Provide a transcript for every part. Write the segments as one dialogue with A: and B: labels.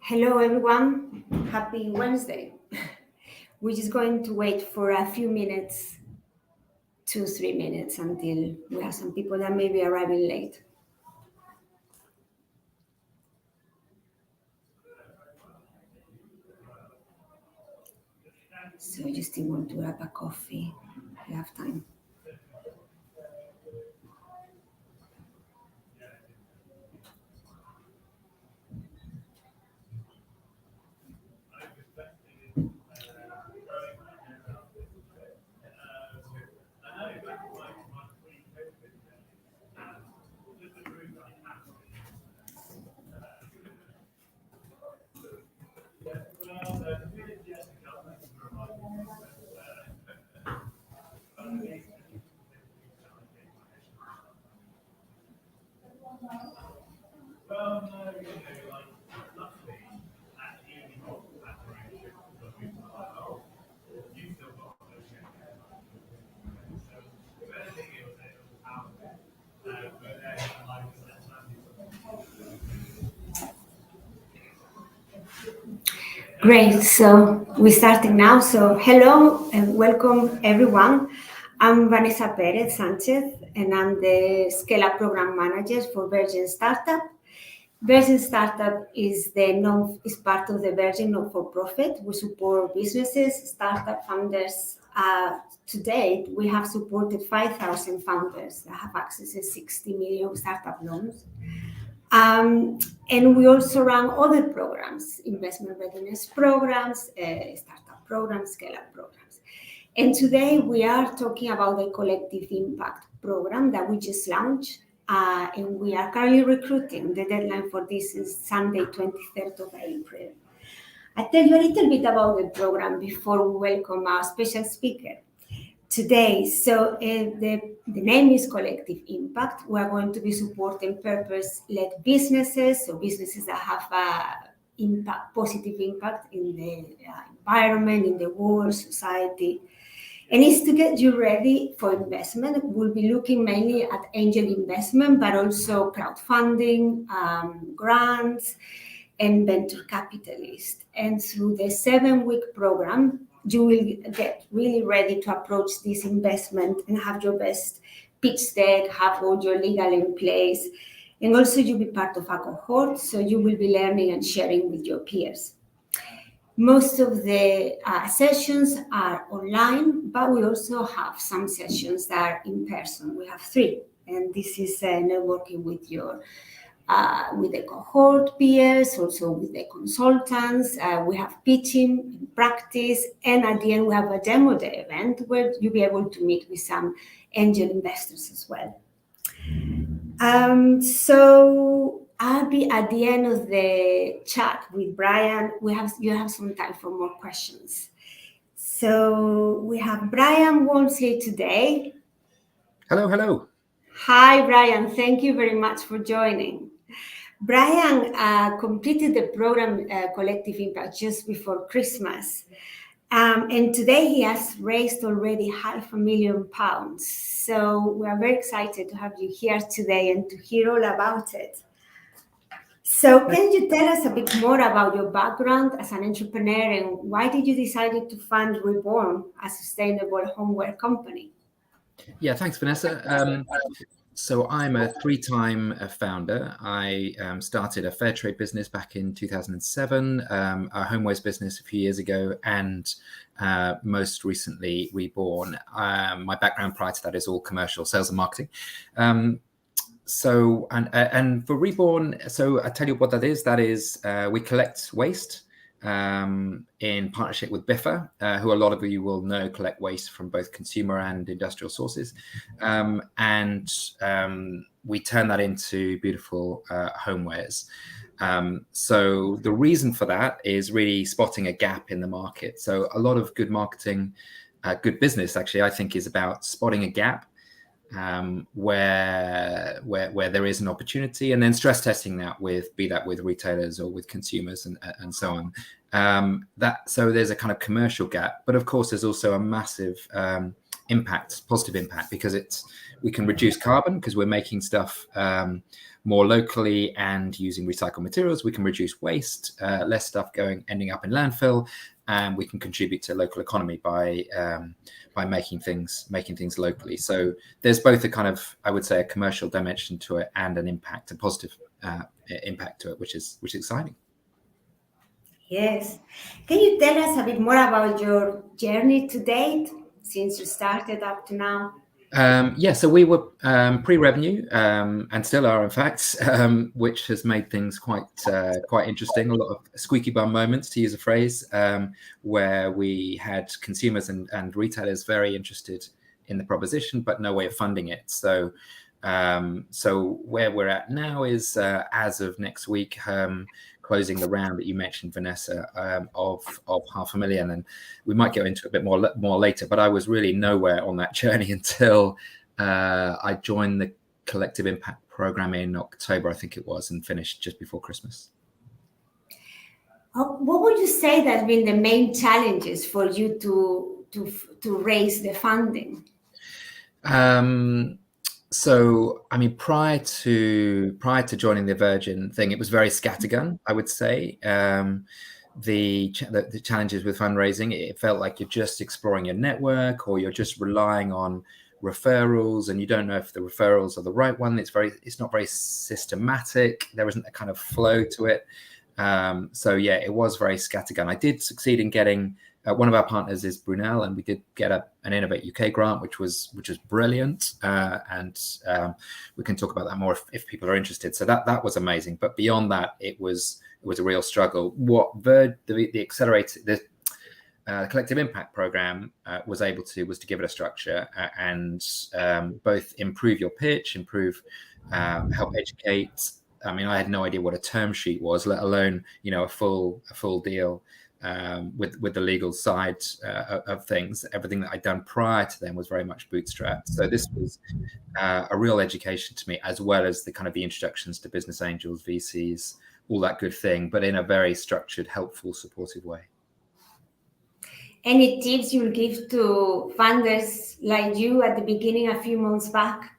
A: Hello, everyone. Happy Wednesday. We're just going to wait for a few minutes, 2, 3 minutes, until we have some people that may be arriving late. So you still want to grab a coffee. You have time. Great. So we're starting now. So hello and welcome, everyone. I'm Vanessa Perez Sanchez, and I'm the Scale Up Program Manager for Virgin Startup. Virgin Startup is part of the Virgin not-for-profit. We support businesses, startup founders. To date, we have supported 5,000 founders that have access to 60 million startup loans. And we also run other programs, investment readiness programs, startup programs, scale-up programs. And today we are talking about the Collective Impact program that we just launched. And we are currently recruiting. The deadline for this is Sunday, 23rd of April. I'll tell you a little bit about the program before we welcome our special speaker today. So the name is Collective Impact. We are going to be supporting purpose-led businesses, so businesses that have positive impact in the environment, in the world, society. And it's to get you ready for investment. We'll be looking mainly at angel investment, but also crowdfunding, grants, and venture capitalists. And through the 7-week program, you will get really ready to approach this investment and have your best pitch deck, have all your legal in place. And also you'll be part of a cohort, so you will be learning and sharing with your peers. Most of the sessions are online, but we also have some sessions that are in person. We have 3, and this is networking with your with the cohort peers, also with the consultants. We have pitching in practice, and at the end we have a demo day event where you'll be able to meet with some angel investors as well. So I'll be at the end of the chat with Brian. You have some time for more questions. So we have Brian Walmsley today.
B: Hello, hello.
A: Hi, Brian. Thank you very much for joining. Brian completed the program Collective Impact just before Christmas. And today he has raised already £500,000. So we are very excited to have you here today and to hear all about it. So can you tell us a bit more about your background as an entrepreneur and why did you decide to fund Reborn, a sustainable homeware company?
B: Yeah, thanks, Vanessa. So I'm a 3-time founder. I started a fair trade business back in 2007, a homewares business a few years ago, and most recently Reborn. My background prior to that is all commercial sales and marketing. So for Reborn, so I tell you what that is. That is we collect waste in partnership with Biffa, who a lot of you will know collect waste from both consumer and industrial sources. And we turn that into beautiful homewares. So the reason for that is really spotting a gap in the market. So a lot of good marketing, good business, actually, I think is about spotting a gap where there is an opportunity, and then stress testing that with retailers or with consumers and so on. So there's a kind of commercial gap, but of course there's also a massive positive impact, because we can reduce carbon because we're making stuff more locally and using recycled materials. We can reduce waste, less stuff ending up in landfill, and we can contribute to local economy by making things locally. So there's both a kind of, I would say, a commercial dimension to it and a positive impact to it, which is exciting.
A: Yes. Can you tell us a bit more about your journey to date since you started up to now?
B: So we were pre-revenue and still are, in fact, which has made things quite interesting. A lot of squeaky bum moments, to use a phrase, where we had consumers and retailers very interested in the proposition, but no way of funding it. So where we're at now is, as of next week, closing the round that you mentioned, Vanessa, of 500,000, and we might go into a bit more later. But I was really nowhere on that journey until I joined the Collective Impact Program in October, I think it was, and finished just before Christmas.
A: What would you say that have been the main challenges for you to raise the funding?
B: So, I mean, prior to joining the Virgin thing, it was very scattergun, I would say. The challenges with fundraising, it felt like you're just exploring your network, or you're just relying on referrals, and you don't know if the referrals are the right one. It's not very systematic. There isn't a kind of flow to it. So yeah, it was very scattergun. I did succeed in getting. One of our partners is Brunel, and we did get an Innovate UK grant, which was brilliant, and we can talk about that more if people are interested. So that was amazing. But beyond that, it was a real struggle. What the Accelerated, the Collective Impact Program was able to give it a structure and both improve your pitch, help educate. I mean, I had no idea what a term sheet was, let alone a full deal. With the legal side of things. Everything that I'd done prior to them was very much bootstrapped. So this was a real education to me, as well as the kind of the introductions to business angels, VCs, all that good thing, but in a very structured, helpful, supportive way.
A: Any tips you'll give to funders like you at the beginning, a few months back?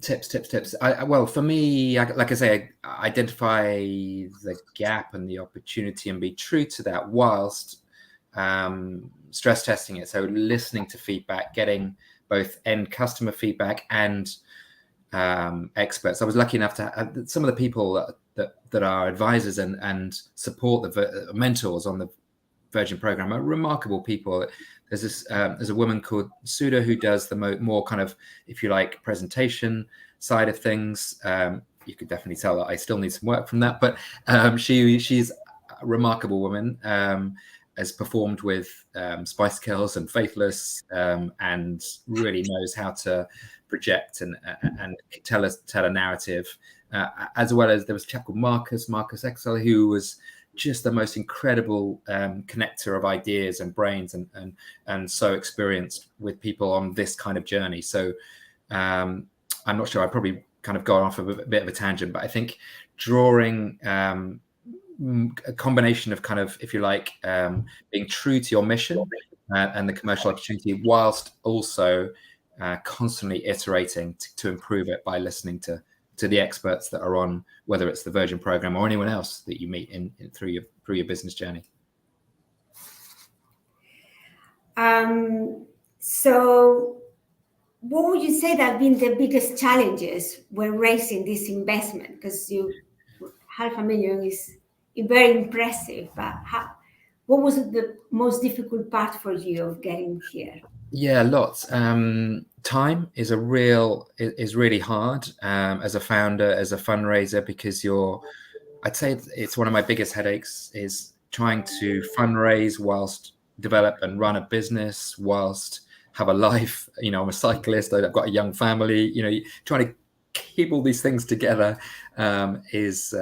B: Tips. Well, for me, like I say, identify the gap and the opportunity and be true to that whilst stress testing it. So listening to feedback, getting both end customer feedback and experts. I was lucky enough to have some of the people that are advisors and support the mentors on the Virgin program are remarkable people. There's a woman called Suda who does the more kind of, if you like, presentation side of things. You could definitely tell that I still need some work from that, but she's a remarkable woman. Has performed with Spice Girls and Faithless, and really knows how to project and tell a narrative. As well as there was a chap called Marcus Excel, who was just the most incredible connector of ideas and brains, and so experienced with people on this kind of journey. So I'm not sure, I probably kind of gone off a bit of a tangent, but I think drawing a combination of kind of, if you like, being true to your mission and the commercial opportunity, whilst also constantly iterating to improve it by listening to the experts that are on, whether it's the Virgin program or anyone else that you meet through your business journey.
A: So what would you say that have been the biggest challenges when raising this investment? Because 500,000 is very impressive, but what was the most difficult part for you of getting here?
B: Yeah, lots. Time is really hard as a founder, as a fundraiser, because I'd say it's one of my biggest headaches is trying to fundraise whilst develop and run a business, whilst have a life. I'm a cyclist, I've got a young family, trying to keep all these things together is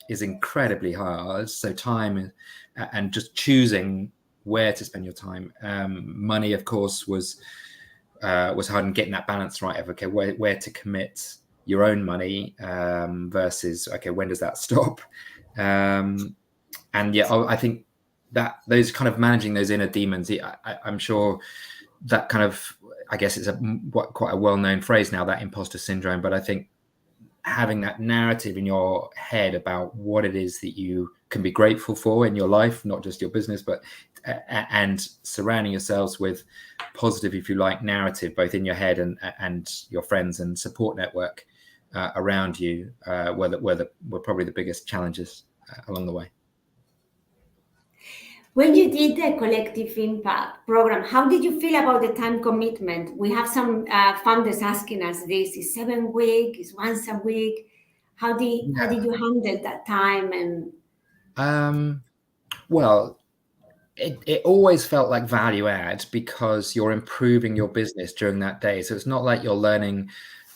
B: incredibly hard. So time and just choosing where to spend your time. Money, of course, was hard, and getting that balance right of, okay, where to commit your own money versus, okay, when does that stop? And yeah, I think those kind of managing those inner demons, I'm sure that kind of, I guess it's quite a well-known phrase now, that imposter syndrome. But I think having that narrative in your head about what it is that you can be grateful for in your life, not just your business, but and surrounding yourselves with positive, if you like, narrative, both in your head and your friends and support network around you, were probably the biggest challenges along the way.
A: When you did the Collective Impact program, how did you feel about the time commitment? We have some founders asking us this: is 7 weeks, is once a week? How did you handle that time? And
B: well, it always felt like value add, because you're improving your business during that day. So it's not like you're learning,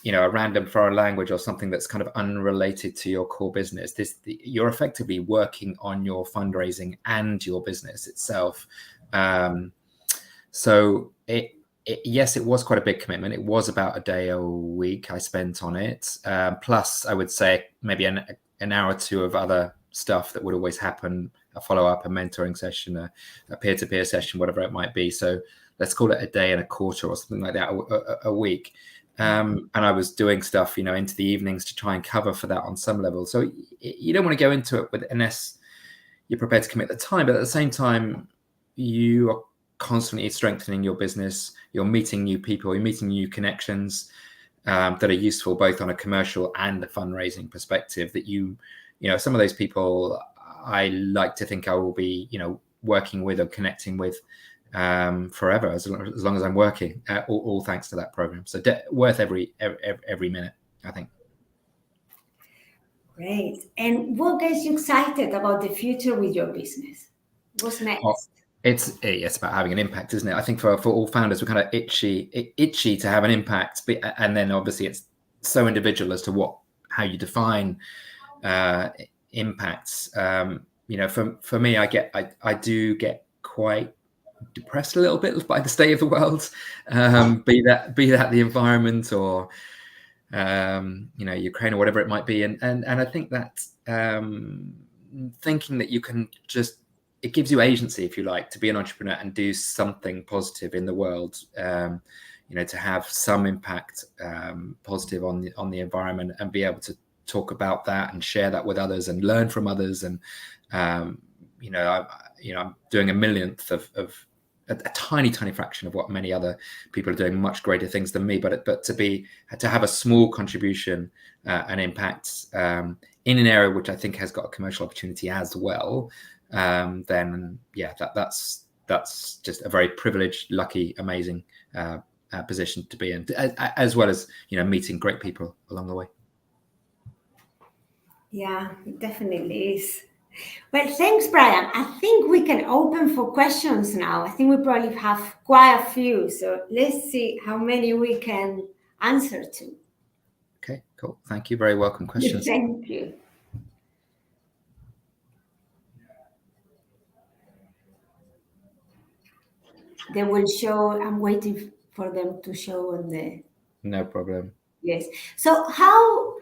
B: a random foreign language or something that's kind of unrelated to your core business. You're effectively working on your fundraising and your business itself. So yes, it was quite a big commitment. It was about a day a week I spent on it. Plus, I would say maybe an hour or two of other stuff that would always happen, a follow-up, a mentoring session, a peer-to-peer session, whatever it might be. So let's call it a day and a quarter or something like that, a week. And I was doing stuff, into the evenings to try and cover for that on some level. So you don't want to go into it unless you're prepared to commit the time. But at the same time, you are constantly strengthening your business. You're meeting new people. You're meeting new connections that are useful both on a commercial and a fundraising perspective. That some of those people I like to think I will be, working with or connecting with forever, as long as I'm working, all thanks to that program. So worth every minute, I think.
A: Great. And what gets you excited about the future with your business? What's next?
B: It's about having an impact, isn't it? I think for all founders, we're kind of itchy to have an impact, and then obviously it's so individual as to how you define impacts. For me, I do get quite depressed a little bit by the state of the world, be that the environment or Ukraine or whatever it might be, and I think that thinking that you can it gives you agency, if you like, to be an entrepreneur and do something positive in the world, to have some impact positive on the environment, and be able to talk about that and share that with others and learn from others. And I'm doing a millionth of a tiny fraction of what many other people are doing, much greater things than me. But to have a small contribution and impact in an area which I think has got a commercial opportunity as well, then yeah, that's just a very privileged, lucky, amazing position to be in, as well as meeting great people along the way.
A: Yeah, it definitely is. Well, thanks, Brian. I think we can open for questions now. I think we probably have quite a few. So let's see how many we can answer to.
B: Okay, cool. Thank you. Very welcome questions.
A: Thank you. They will show. I'm waiting for them to show on the...
B: No problem.
A: Yes. So how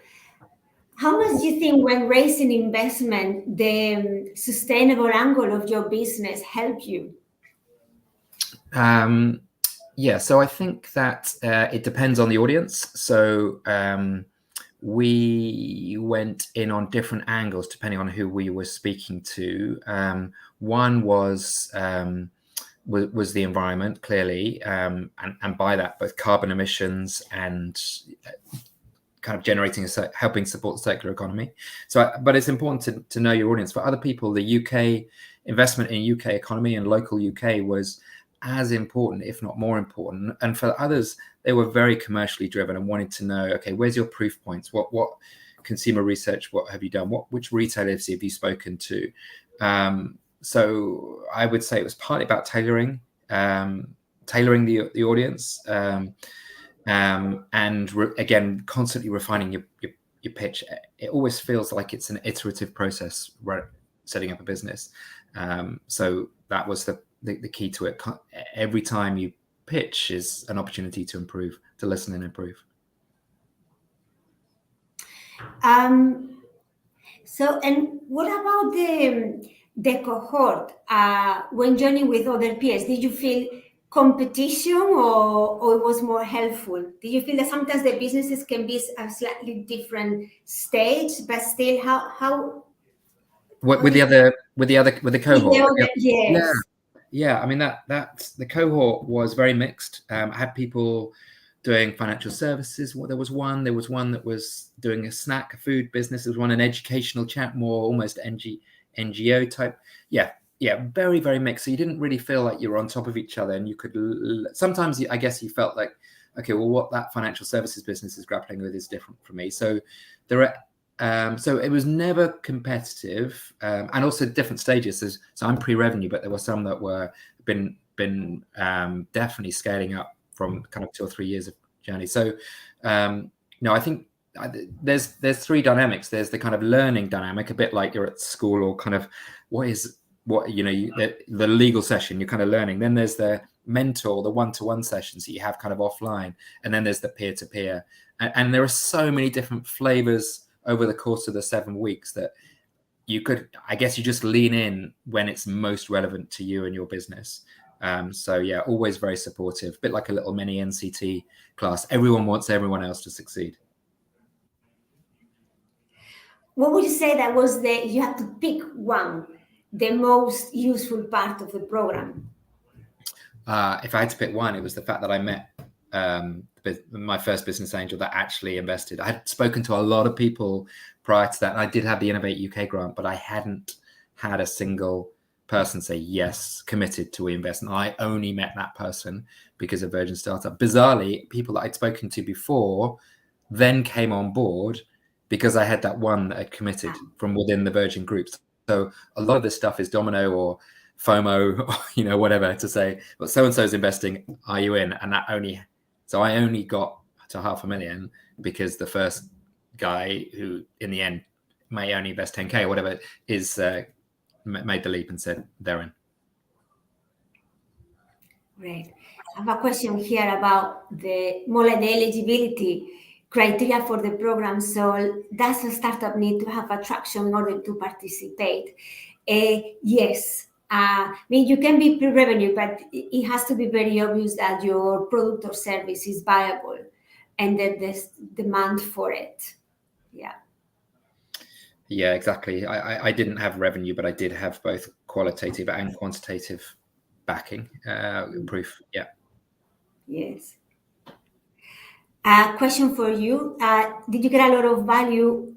A: much do you think, when raising investment, the sustainable angle of your business help you?
B: Yeah, so I think that it depends on the audience. So we went in on different angles depending on who we were speaking to. One was the environment, clearly, and by that, both carbon emissions and kind of helping support the circular economy. So, but it's important to know your audience. For other people, the UK investment in UK economy and local UK was as important, if not more important. And for others, they were very commercially driven and wanted to know, okay, where's your proof points? What consumer research, what have you done? Which retailers have you spoken to? So I would say it was partly about tailoring the audience, and again, constantly refining your pitch. It always feels like it's an iterative process, right? Setting up a business. So that was the key to it. Every time you pitch is an opportunity to improve, to listen and improve.
A: So, and what about the cohort when joining with other peers? Did you feel competition or it was more helpful? Did you feel that sometimes the businesses can be a slightly different stage, but still how
B: with the cohort?
A: yes.
B: Yeah. I mean that the cohort was very mixed. I had people doing financial services. There was one that was doing a food business. There was one an educational chat, more almost NGO type. Yeah, very, very mixed. So you didn't really feel like you were on top of each other, and you could sometimes, I guess, you felt like, okay, well, what that financial services business is grappling with is different from me. So there are, so it was never competitive, and also different stages. So I'm pre-revenue, but there were some that were been definitely scaling up from kind of 2 or 3 years of journey. So I think there's three dynamics. There's the kind of learning dynamic, a bit like you're at school, or kind of the legal session, you're kind of learning. Then there's the mentor, the one-to-one sessions that you have kind of offline, and then there's the peer-to-peer, and there are so many different flavors over the course of the 7 weeks that you just lean in when it's most relevant to you and your business. So yeah, always very supportive, a bit like a little mini NCT class. Everyone wants everyone else to succeed.
A: What would you say that was you have to pick one, the most useful part of the program?
B: If I had to pick one, it was the fact that I met my first business angel that actually invested. I had spoken to a lot of people prior to that, and I did have the Innovate UK grant, but I hadn't had a single person say yes, committed to invest. And I only met that person because of Virgin Startup. Bizarrely, people that I'd spoken to before then came on board because I had that one that had committed from within the Virgin groups. So a lot of this stuff is domino or FOMO, or, whatever, to say, well, so-and-so's investing, are you in? And so I only got to 500,000 because the first guy, who in the end may only invest 10K or whatever, is made the leap and said they're in.
A: Great. I have a question here about the eligibility criteria for the program. So does a startup need to have a traction in order to participate? Yes. You can be pre-revenue, but it has to be very obvious that your product or service is viable and that there's demand for it.
B: Yeah, exactly. I didn't have revenue, but I did have both qualitative and quantitative backing proof. Yeah.
A: Yes. Question for you. Did you get a lot of value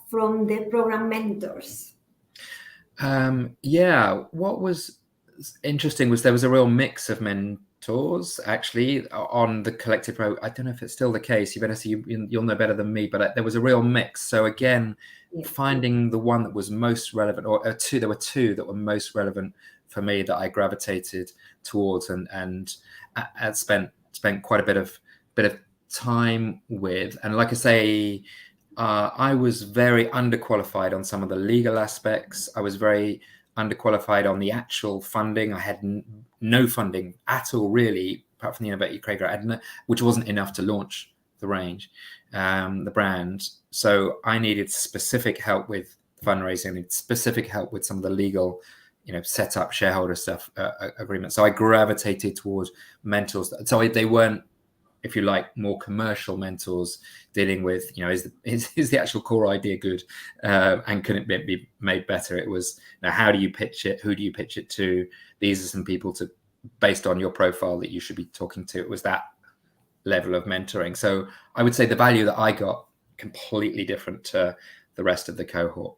A: from the program mentors?
B: Yeah. What was interesting was there was a real mix of mentors actually on the collective pro. I don't know if it's still the case. You'll know better than me, but there was a real mix. So again, finding the one that was most relevant, or there were two that were most relevant for me that I gravitated towards, and spent quite a bit of time with. And like I say, I was very underqualified on some of the legal aspects. I was very underqualified on the actual funding. I had no funding at all, really, apart from the Innovate UK grant, which wasn't enough to launch the range, the brand. So I needed specific help with fundraising, I needed specific help with some of the legal, set up shareholder stuff, agreements. So I gravitated towards mentors. So they weren't, if you like, more commercial mentors dealing with, is the actual core idea good, and can it be made better? It was, how do you pitch it? Who do you pitch it to? These are some people based on your profile that you should be talking to. It was that level of mentoring. So I would say the value that I got completely different to the rest of the cohort.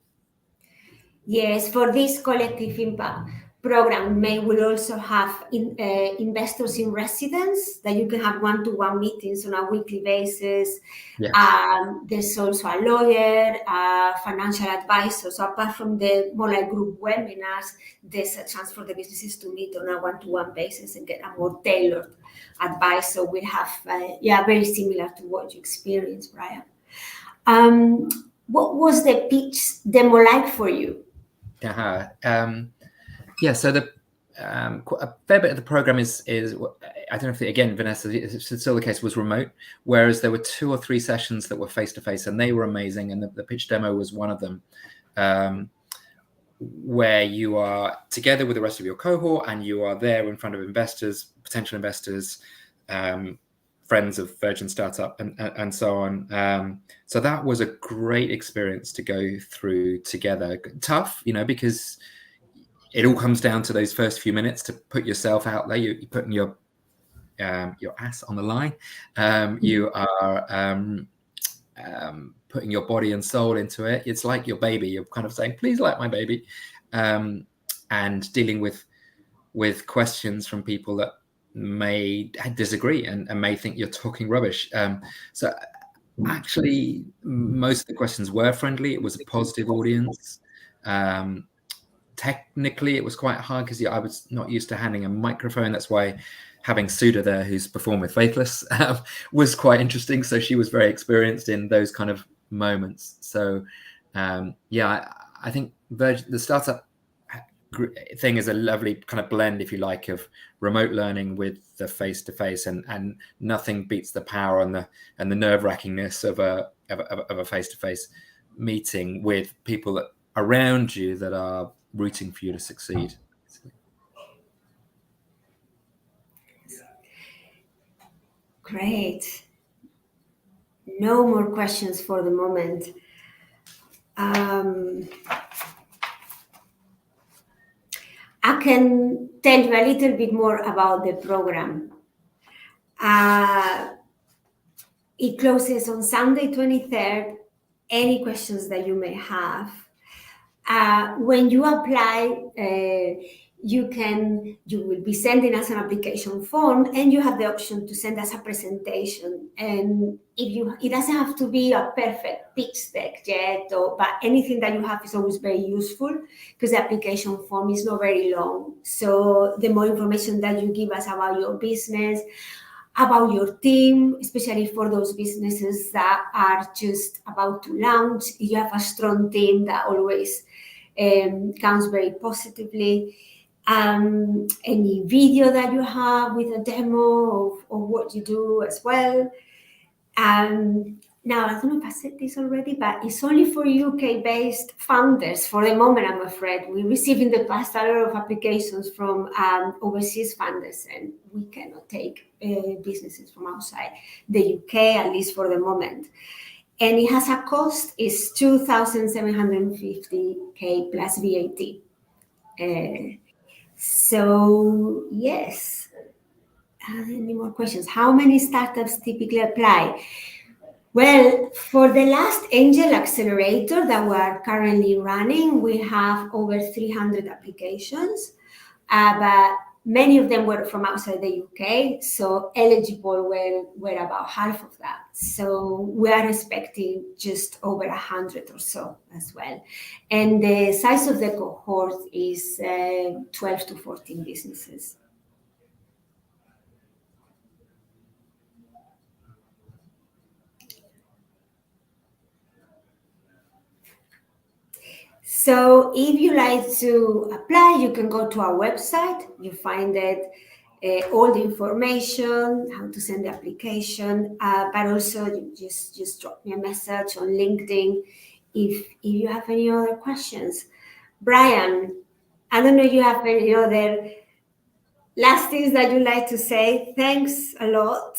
A: Yes, for this collective impact program, will also have investors in residence that you can have one-to-one meetings on a weekly basis.
B: Yes.
A: There's also a lawyer, a financial advisor. So apart from the more like group webinars, there's a chance for the businesses to meet on a one-to-one basis and get a more tailored advice. So we have, very similar to what you experienced, Brian. What was the pitch demo like for you?
B: So a fair bit of the program is I don't know if again, Vanessa, it's still the case, was remote, whereas there were 2 or 3 sessions that were face-to-face, and they were amazing, and the pitch demo was one of them. where you are together with the rest of your cohort and you are there in front of investors, potential investors, friends of Virgin Startup, and so on. So that was a great experience to go through together. Tough, because it all comes down to those first few minutes to put yourself out there. You're putting your ass on the line. You are putting your body and soul into it. It's like your baby. You're kind of saying, please like my baby, and dealing with questions from people that may disagree and may think you're talking rubbish. So actually, most of the questions were friendly. It was a positive audience. Technically, it was quite hard because I was not used to handing a microphone. That's why having Suda there, who's performed with Faithless, was quite interesting. So she was very experienced in those kind of moments. So I think the startup thing is a lovely kind of blend, if you like, of remote learning with the face-to-face, and nothing beats the power and the nerve-wrackingness of a face-to-face meeting with people around you that are rooting for you to succeed.
A: Great. No more questions for the moment. I can tell you a little bit more about the program. It closes on Sunday, 23rd. Any questions that you may have. When you apply, you will be sending us an application form, and you have the option to send us a presentation. And it doesn't have to be a perfect pitch deck yet, but anything that you have is always very useful, because the application form is not very long. So the more information that you give us about your business, about your team, especially for those businesses that are just about to launch, you have a strong team, that always counts very positively. Any video that you have with a demo of what you do as well. Now, I don't know if I said this already, but it's only for UK-based founders for the moment, I'm afraid. We received in the past a lot of applications from overseas founders, and we cannot take businesses from outside the UK, at least for the moment. And it has a cost, is 2,750K plus VAT. So, yes. Any more questions? How many startups typically apply? Well, for the last Angel Accelerator that we are currently running, we have over 300 applications, but many of them were from outside the UK, so eligible were about half of that. So we are expecting just over 100 or so as well. And the size of the cohort is 12 to 14 businesses. So if you like to apply, you can go to our website. You find it, all the information, how to send the application, but also you just drop me a message on LinkedIn if you have any other questions. Brian, I don't know if you have any other last things that you'd like to say. Thanks a lot.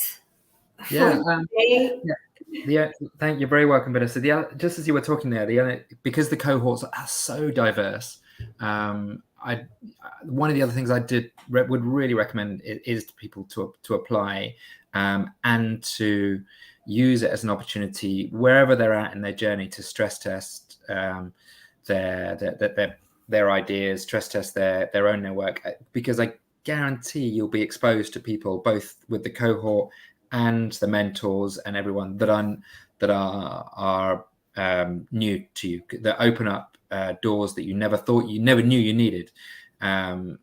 B: Thank you. Very welcome, Vanessa. Just as you were talking there, because the cohorts are so diverse, one of the other things I would really recommend is to people to apply and to use it as an opportunity wherever they're at in their journey to stress test their ideas, stress test their own network, because I guarantee you'll be exposed to people both with the cohort and the mentors and everyone that are new to you, that open up doors that you never knew you needed. I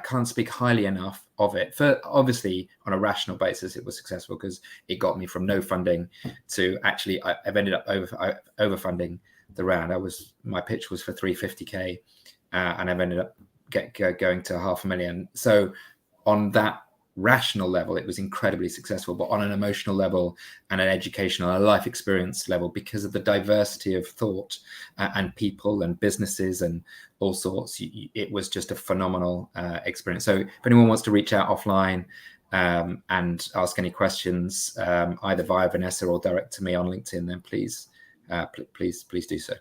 B: can't speak highly enough of it. For obviously, on a rational basis, it was successful because it got me from no funding to actually I've ended up overfunding the round. My pitch was for 350K, and I've ended up going to 500,000. So on that rational level, it was incredibly successful, but on an emotional level and an educational and life experience level, because of the diversity of thought and people and businesses and all sorts, it was just a phenomenal experience. So if anyone wants to reach out offline and ask any questions, either via Vanessa or direct to me on LinkedIn, then please do so.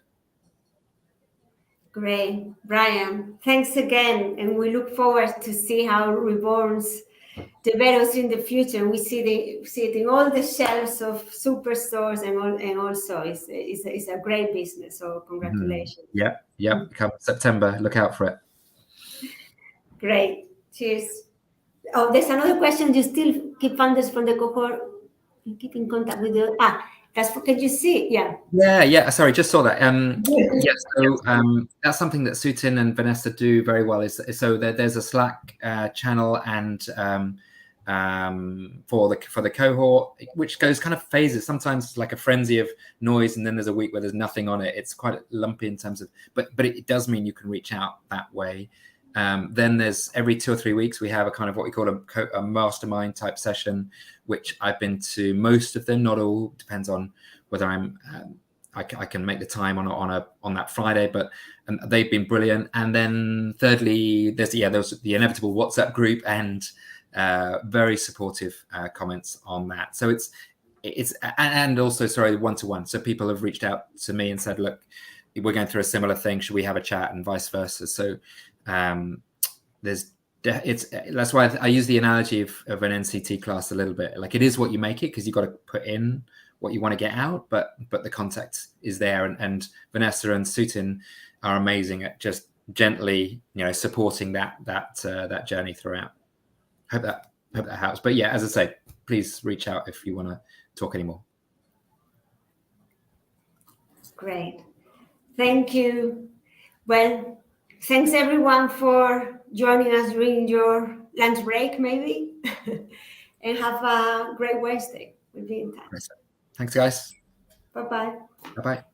A: Great, Brian. Thanks again, and we look forward to see how Reborns develops in the future. We see it in all the shelves of superstores, and also it's a great business. So congratulations.
B: Yeah. Come September, look out for it.
A: Great. Cheers. Oh, there's another question. You still keep funders from the cohort? You keep in contact with the can you see? Yeah. Sorry, just saw that. So that's something that Sutin and Vanessa do very well. So there's a Slack channel and for the cohort, which goes kind of phases. Sometimes it's like a frenzy of noise, and then there's a week where there's nothing on it. It's quite lumpy in terms of, but it does mean you can reach out that way. Then there's every 2 or 3 weeks we have a kind of what we call a mastermind type session, which I've been to most of them, not all, depends on whether I can make the time on that Friday, but they've been brilliant. And then thirdly, there's the inevitable WhatsApp group and very supportive comments on that. So it's and also one-to-one. So people have reached out to me and said, look, we're going through a similar thing, should we have a chat, and vice versa. So that's why I use the analogy of an NCT class a little bit. Like, it is what you make it, because you've got to put in what you want to get out, but the context is there, and Vanessa and Sutin are amazing at just gently, supporting that journey throughout. Hope that helps. But yeah, as I say, please reach out if you want to talk anymore. Great. Thank you. Well, thanks everyone for joining us during your lunch break, maybe, and have a great Wednesday. We'll be in touch.
B: Thanks, guys.
A: Bye-bye.
B: Bye-bye.